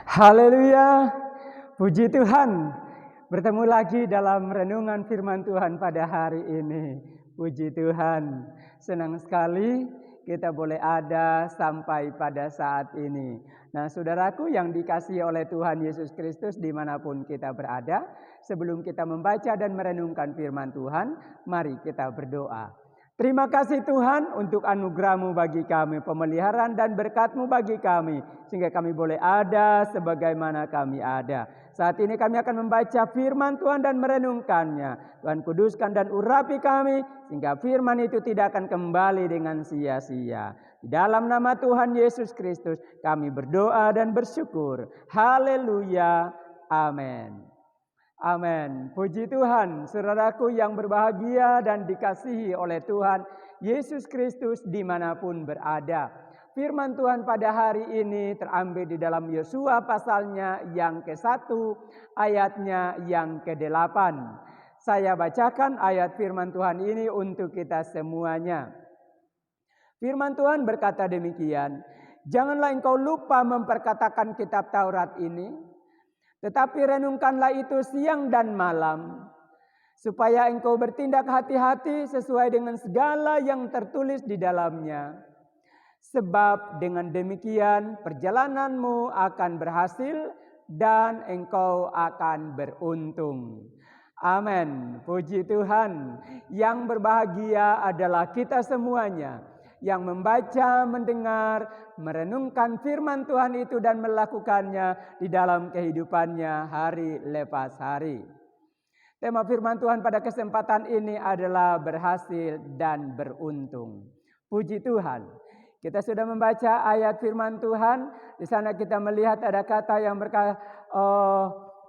Haleluya, puji Tuhan. Bertemu lagi dalam renungan firman Tuhan pada hari ini. Puji Tuhan, senang sekali kita boleh ada sampai pada saat ini. Nah, saudaraku yang dikasihi oleh Tuhan Yesus Kristus dimanapun kita berada, sebelum kita membaca dan merenungkan firman Tuhan, mari kita berdoa. Terima kasih Tuhan untuk anugerah-Mu bagi kami, pemeliharaan dan berkat-Mu bagi kami, sehingga kami boleh ada sebagaimana kami ada. Saat ini kami akan membaca firman Tuhan dan merenungkannya. Tuhan kuduskan dan urapi kami, sehingga firman itu tidak akan kembali dengan sia-sia. Di dalam nama Tuhan Yesus Kristus kami berdoa dan bersyukur. Haleluya, amin. Amin. Puji Tuhan, saudaraku yang berbahagia dan dikasihi oleh Tuhan Yesus Kristus dimanapun berada. Firman Tuhan pada hari ini terambil di dalam Yosua pasalnya yang ke-1, ayatnya yang ke-8. Saya bacakan ayat firman Tuhan ini untuk kita semuanya. Firman Tuhan berkata demikian, "Janganlah engkau lupa memperkatakan kitab Taurat ini, tetapi renungkanlah itu siang dan malam, supaya engkau bertindak hati-hati sesuai dengan segala yang tertulis di dalamnya. Sebab dengan demikian perjalananmu akan berhasil dan engkau akan beruntung." Amin. Puji Tuhan. Yang berbahagia adalah kita semuanya yang membaca, mendengar, merenungkan firman Tuhan itu dan melakukannya di dalam kehidupannya hari lepas hari. Tema firman Tuhan pada kesempatan ini adalah berhasil dan beruntung. Puji Tuhan. Kita sudah membaca ayat firman Tuhan. Di sana kita melihat ada kata yang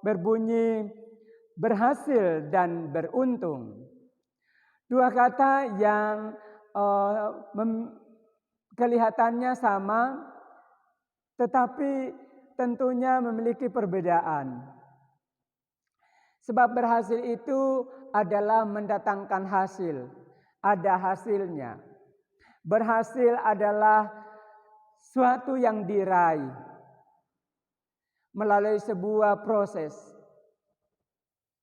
berbunyi berhasil dan beruntung. Dua kata yang kelihatannya sama, tetapi tentunya memiliki perbedaan. Sebab berhasil itu adalah mendatangkan hasil, ada hasilnya. Berhasil adalah suatu yang diraih melalui sebuah proses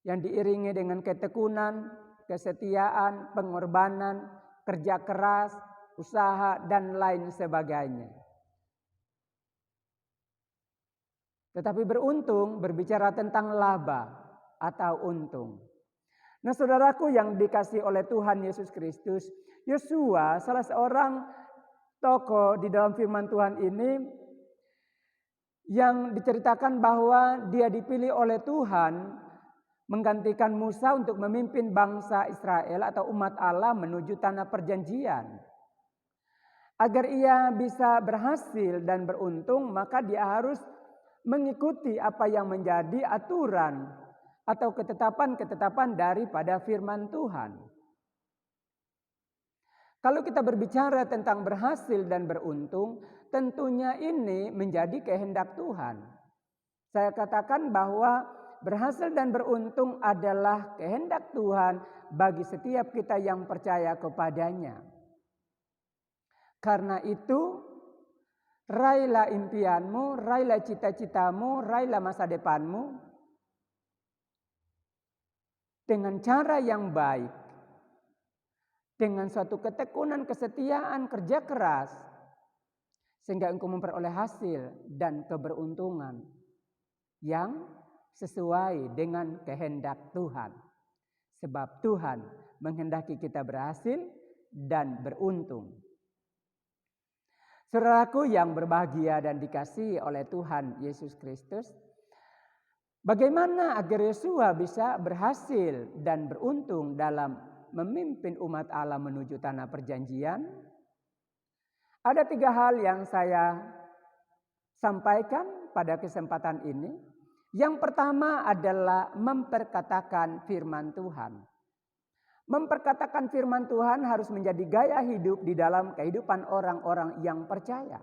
yang diiringi dengan ketekunan, kesetiaan, pengorbanan, kerja keras, usaha, dan lain sebagainya. Tetapi beruntung berbicara tentang laba atau untung. Nah, saudaraku yang dikasihi oleh Tuhan Yesus Kristus, Yosua salah seorang tokoh di dalam firman Tuhan ini yang diceritakan bahwa dia dipilih oleh Tuhan menggantikan Musa untuk memimpin bangsa Israel atau umat Allah menuju tanah perjanjian. Agar ia bisa berhasil dan beruntung, maka dia harus mengikuti apa yang menjadi aturan atau ketetapan-ketetapan daripada firman Tuhan. Kalau kita berbicara tentang berhasil dan beruntung, tentunya ini menjadi kehendak Tuhan. Saya katakan bahwa berhasil dan beruntung adalah kehendak Tuhan bagi setiap kita yang percaya kepadanya. Karena itu, raihlah impianmu, raihlah cita-citamu, raihlah masa depanmu dengan cara yang baik. Dengan suatu ketekunan, kesetiaan, kerja keras, sehingga engkau memperoleh hasil dan keberuntungan yang sesuai dengan kehendak Tuhan. Sebab Tuhan menghendaki kita berhasil dan beruntung. Saudaraku yang berbahagia dan dikasihi oleh Tuhan Yesus Kristus, bagaimana agar Yosua bisa berhasil dan beruntung dalam memimpin umat Allah menuju tanah perjanjian? Ada 3 hal yang saya sampaikan pada kesempatan ini. Yang pertama adalah memperkatakan firman Tuhan. Memperkatakan firman Tuhan harus menjadi gaya hidup di dalam kehidupan orang-orang yang percaya.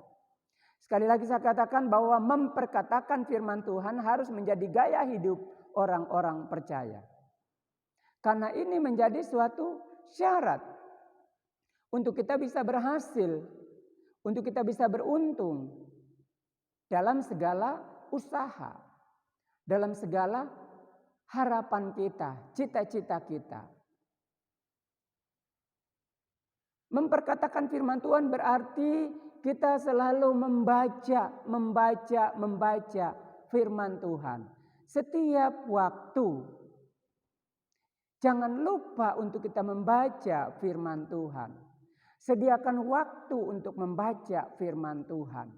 Sekali lagi saya katakan bahwa memperkatakan firman Tuhan harus menjadi gaya hidup orang-orang percaya. Karena ini menjadi suatu syarat untuk kita bisa berhasil, untuk kita bisa beruntung dalam segala usaha dalam segala harapan kita, cita-cita kita. Memperkatakan firman Tuhan berarti kita selalu membaca firman Tuhan. Setiap waktu. Jangan lupa untuk kita membaca firman Tuhan. Sediakan waktu untuk membaca firman Tuhan.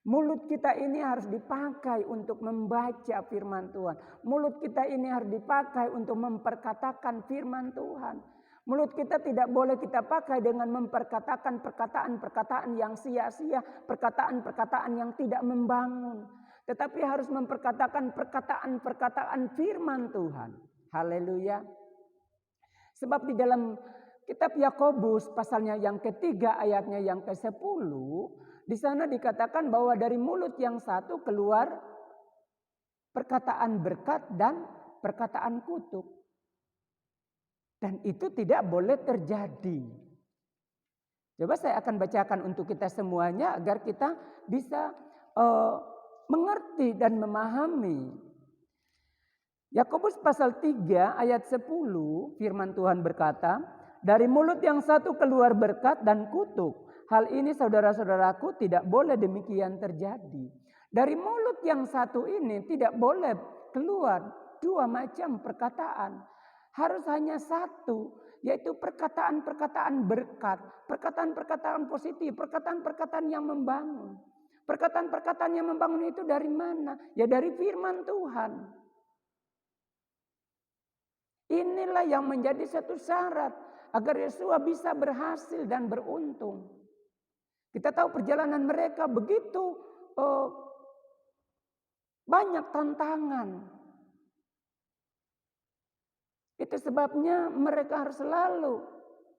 Mulut kita ini harus dipakai untuk membaca firman Tuhan. Mulut kita ini harus dipakai untuk memperkatakan firman Tuhan. Mulut kita tidak boleh kita pakai dengan memperkatakan perkataan-perkataan yang sia-sia, perkataan-perkataan yang tidak membangun. Tetapi harus memperkatakan perkataan-perkataan firman Tuhan. Haleluya. Sebab di dalam kitab Yakobus pasalnya yang ketiga ayatnya yang ke-10. Di sana dikatakan bahwa dari mulut yang satu keluar perkataan berkat dan perkataan kutuk. Dan itu tidak boleh terjadi. Coba saya akan bacakan untuk kita semuanya agar kita bisa mengerti dan memahami. Yakobus pasal 3 ayat 10 firman Tuhan berkata, dari mulut yang satu keluar berkat dan kutuk. Hal ini saudara-saudaraku tidak boleh demikian terjadi. Dari mulut yang satu ini tidak boleh keluar dua macam perkataan. Harus hanya satu, yaitu perkataan-perkataan berkat, perkataan-perkataan positif, perkataan-perkataan yang membangun. Perkataan-perkataan yang membangun itu dari mana? Ya dari firman Tuhan. Inilah yang menjadi satu syarat agar Yesus bisa berhasil dan beruntung. Kita tahu perjalanan mereka begitu banyak tantangan. Itu sebabnya mereka harus selalu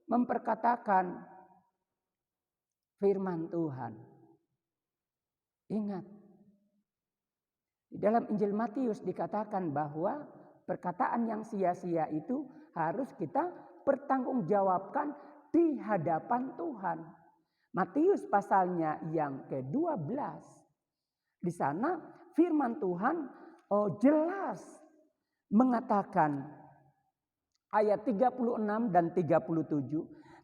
memperkatakan firman Tuhan. Ingat, di dalam Injil Matius dikatakan bahwa perkataan yang sia-sia itu harus kita pertanggungjawabkan di hadapan Tuhan. Matius pasalnya yang ke-12. Di sana firman Tuhan jelas mengatakan ayat 36 dan 37.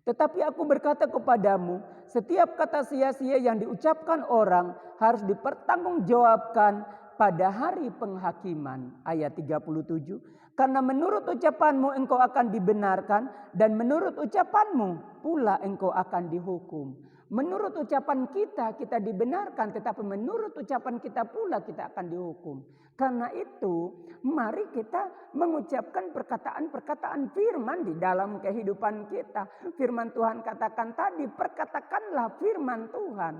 Tetapi aku berkata kepadamu, setiap kata sia-sia yang diucapkan orang harus dipertanggungjawabkan pada hari penghakiman. Ayat 37. Karena menurut ucapanmu engkau akan dibenarkan dan menurut ucapanmu pula engkau akan dihukum. Menurut ucapan kita dibenarkan, tetapi menurut ucapan kita pula kita akan dihukum. Karena itu mari kita mengucapkan perkataan-perkataan firman di dalam kehidupan kita. Firman Tuhan katakan tadi, perkatakanlah firman Tuhan.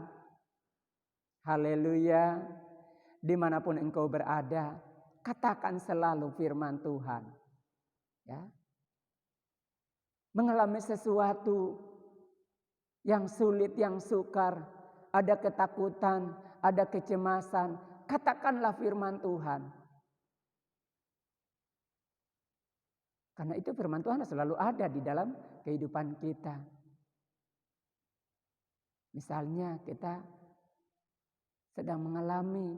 Haleluya. Dimanapun engkau berada, katakan selalu firman Tuhan. Ya. Mengalami sesuatu yang sulit, yang sukar, ada ketakutan, ada kecemasan, katakanlah firman Tuhan. Karena itu firman Tuhan selalu ada di dalam kehidupan kita. Misalnya kita sedang mengalami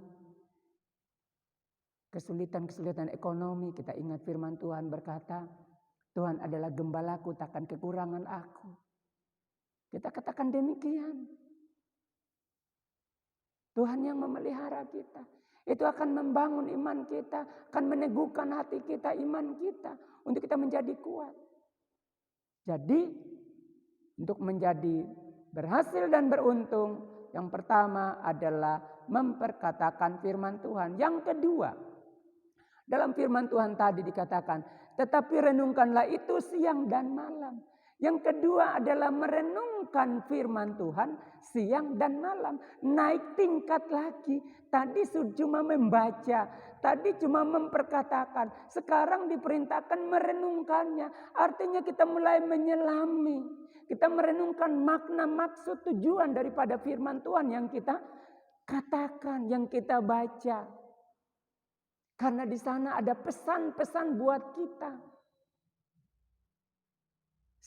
kesulitan-kesulitan ekonomi, kita ingat firman Tuhan berkata, Tuhan adalah gembalaku, takkan kekurangan aku. Kita katakan demikian. Tuhan yang memelihara kita. Itu akan membangun iman kita. Akan meneguhkan hati kita, iman kita. Untuk kita menjadi kuat. Jadi untuk menjadi berhasil dan beruntung. Yang pertama adalah memperkatakan firman Tuhan. Yang kedua. Dalam firman Tuhan tadi dikatakan. Tetapi renungkanlah itu siang dan malam. Yang kedua adalah merenungkan firman Tuhan siang dan malam. Naik tingkat lagi. Tadi cuma membaca. Tadi cuma memperkatakan. Sekarang diperintahkan merenungkannya. Artinya kita mulai menyelami. Kita merenungkan makna, maksud, tujuan daripada firman Tuhan yang kita katakan, yang kita baca. Karena di sana ada pesan-pesan buat kita.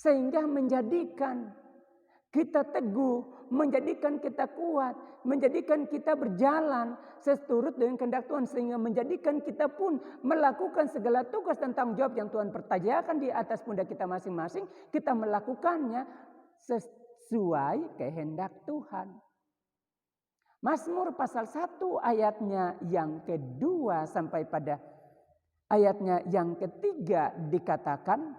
Sehingga menjadikan kita teguh, menjadikan kita kuat, menjadikan kita berjalan seturut dengan kehendak Tuhan, sehingga menjadikan kita pun melakukan segala tugas dan tanggung jawab yang Tuhan percayakan di atas pundak kita masing-masing. Kita melakukannya sesuai kehendak Tuhan. Mazmur pasal 1 ayatnya yang kedua sampai pada ayatnya yang ketiga dikatakan,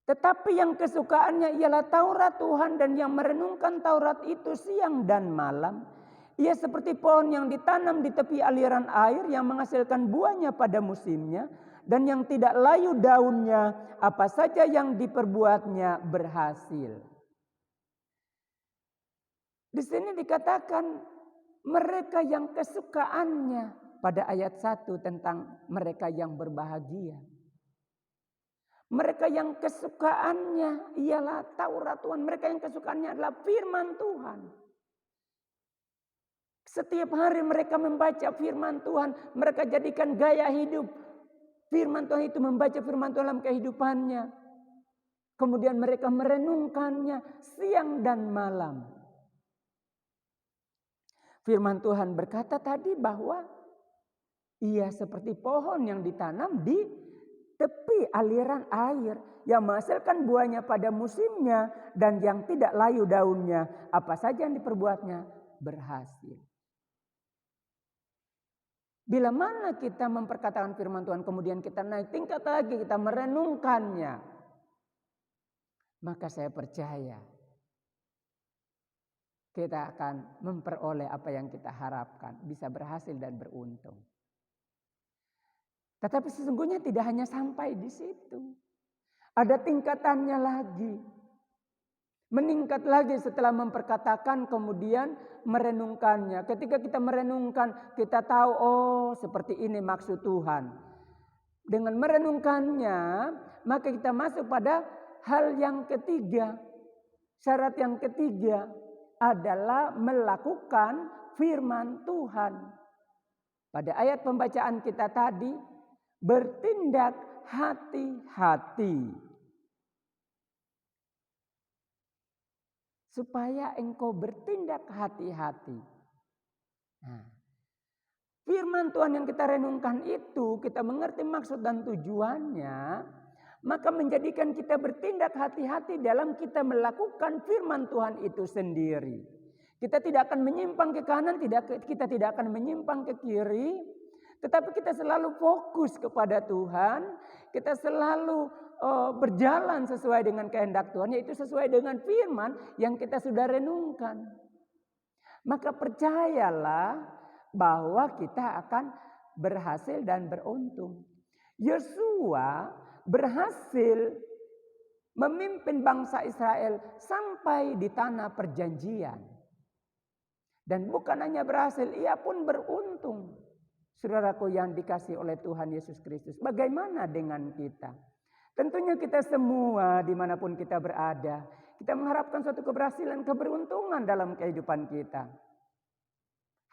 tetapi yang kesukaannya ialah Taurat Tuhan, dan yang merenungkan Taurat itu siang dan malam. Ia seperti pohon yang ditanam di tepi aliran air, yang menghasilkan buahnya pada musimnya, dan yang tidak layu daunnya, apa saja yang diperbuatnya berhasil. Di sini dikatakan mereka yang kesukaannya pada ayat 1 tentang mereka yang berbahagia. Mereka yang kesukaannya ialah Taurat Tuhan. Mereka yang kesukaannya adalah firman Tuhan. Setiap hari mereka membaca firman Tuhan. Mereka jadikan gaya hidup. Firman Tuhan itu, membaca firman Tuhan dalam kehidupannya. Kemudian mereka merenungkannya siang dan malam. Firman Tuhan berkata tadi bahwa ia seperti pohon yang ditanam di tepi aliran air, yang menghasilkan buahnya pada musimnya, dan yang tidak layu daunnya, apa saja yang diperbuatnya berhasil. Bila mana kita memperkatakan firman Tuhan, kemudian kita naik tingkat lagi, kita merenungkannya, maka saya percaya kita akan memperoleh apa yang kita harapkan, bisa berhasil dan beruntung. Tetapi sesungguhnya tidak hanya sampai di situ. Ada tingkatannya lagi. Meningkat lagi setelah memperkatakan, kemudian merenungkannya. Ketika kita merenungkan, kita tahu, oh seperti ini maksud Tuhan. Dengan merenungkannya, maka kita masuk pada hal yang ketiga. Syarat yang ketiga adalah melakukan firman Tuhan. Pada ayat pembacaan kita tadi, bertindak hati-hati, supaya engkau bertindak hati-hati. Nah, firman Tuhan yang kita renungkan itu, kita mengerti maksud dan tujuannya, maka menjadikan kita bertindak hati-hati dalam kita melakukan firman Tuhan itu sendiri. Kita tidak akan menyimpang ke kanan, kita tidak akan menyimpang ke kiri. Tetapi kita selalu fokus kepada Tuhan. Kita selalu berjalan sesuai dengan kehendak Tuhan. Yaitu sesuai dengan firman yang kita sudah renungkan. Maka percayalah bahwa kita akan berhasil dan beruntung. Yosua berhasil memimpin bangsa Israel sampai di tanah perjanjian. Dan bukan hanya berhasil, ia pun beruntung. Saudaraku yang dikasihi oleh Tuhan Yesus Kristus, bagaimana dengan kita? Tentunya kita semua dimanapun kita berada, kita mengharapkan suatu keberhasilan, keberuntungan dalam kehidupan kita.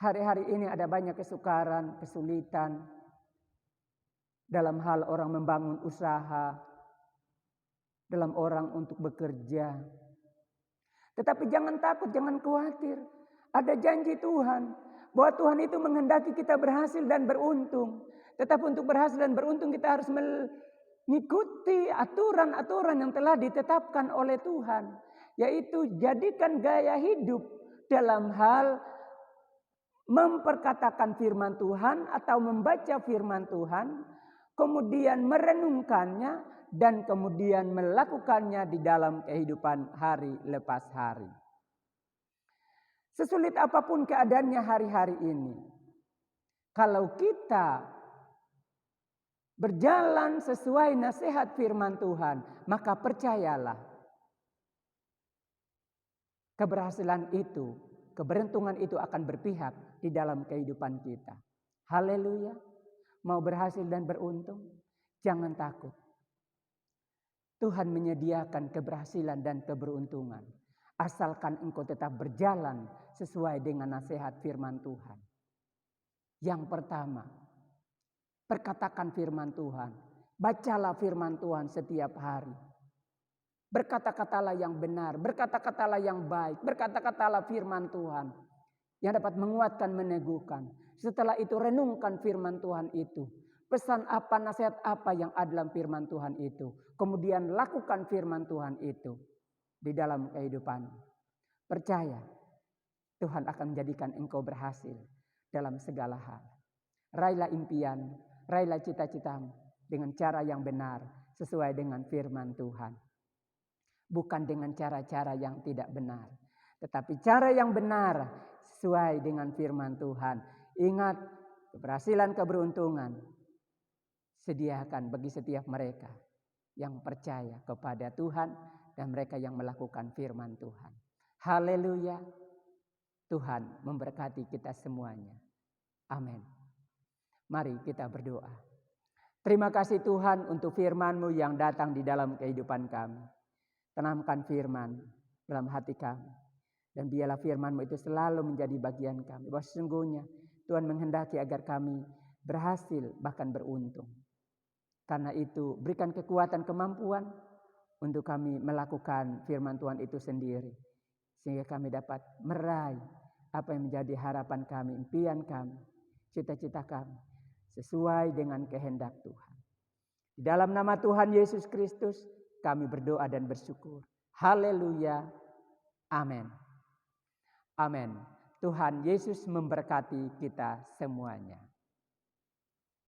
Hari-hari ini ada banyak kesukaran, kesulitan dalam hal orang membangun usaha, dalam orang untuk bekerja. Tetapi jangan takut, jangan khawatir. Ada janji Tuhan bahwa Tuhan itu menghendaki kita berhasil dan beruntung. Tetapi untuk berhasil dan beruntung kita harus mengikuti aturan-aturan yang telah ditetapkan oleh Tuhan. Yaitu jadikan gaya hidup dalam hal memperkatakan firman Tuhan atau membaca firman Tuhan. Kemudian merenungkannya dan kemudian melakukannya di dalam kehidupan hari lepas hari. Sesulit apapun keadaannya hari-hari ini, kalau kita berjalan sesuai nasihat firman Tuhan, maka percayalah, keberhasilan itu, keberuntungan itu akan berpihak di dalam kehidupan kita. Haleluya. Mau berhasil dan beruntung? Jangan takut. Tuhan menyediakan keberhasilan dan keberuntungan. Asalkan engkau tetap berjalan sesuai dengan nasihat firman Tuhan. Yang pertama, perkatakan firman Tuhan. Bacalah firman Tuhan setiap hari. Berkata-katalah yang benar, berkata-katalah yang baik, berkata-katalah firman Tuhan yang dapat menguatkan, meneguhkan. Setelah itu renungkan firman Tuhan itu. Pesan apa, nasihat apa yang ada dalam firman Tuhan itu. Kemudian lakukan firman Tuhan itu di dalam kehidupan. Percaya Tuhan akan menjadikan engkau berhasil dalam segala hal. Raihlah impian, raihlah cita-citamu dengan cara yang benar sesuai dengan firman Tuhan. Bukan dengan cara-cara yang tidak benar. Tetapi cara yang benar sesuai dengan firman Tuhan. Ingat, keberhasilan, keberuntungan sediakan bagi setiap mereka yang percaya kepada Tuhan dan mereka yang melakukan firman Tuhan. Haleluya. Tuhan memberkati kita semuanya. Amin. Mari kita berdoa. Terima kasih Tuhan untuk firman-Mu yang datang di dalam kehidupan kami. Tanamkan firman dalam hati kami. Dan biarlah firman-Mu itu selalu menjadi bagian kami. Bahwa sesungguhnya Tuhan menghendaki agar kami berhasil bahkan beruntung. Karena itu berikan kekuatan, kemampuan untuk kami melakukan firman Tuhan itu sendiri. Sehingga kami dapat meraih apa yang menjadi harapan kami, impian kami, cita-cita kami. Sesuai dengan kehendak Tuhan. Di dalam nama Tuhan Yesus Kristus kami berdoa dan bersyukur. Haleluya. Amin. Amin. Tuhan Yesus memberkati kita semuanya.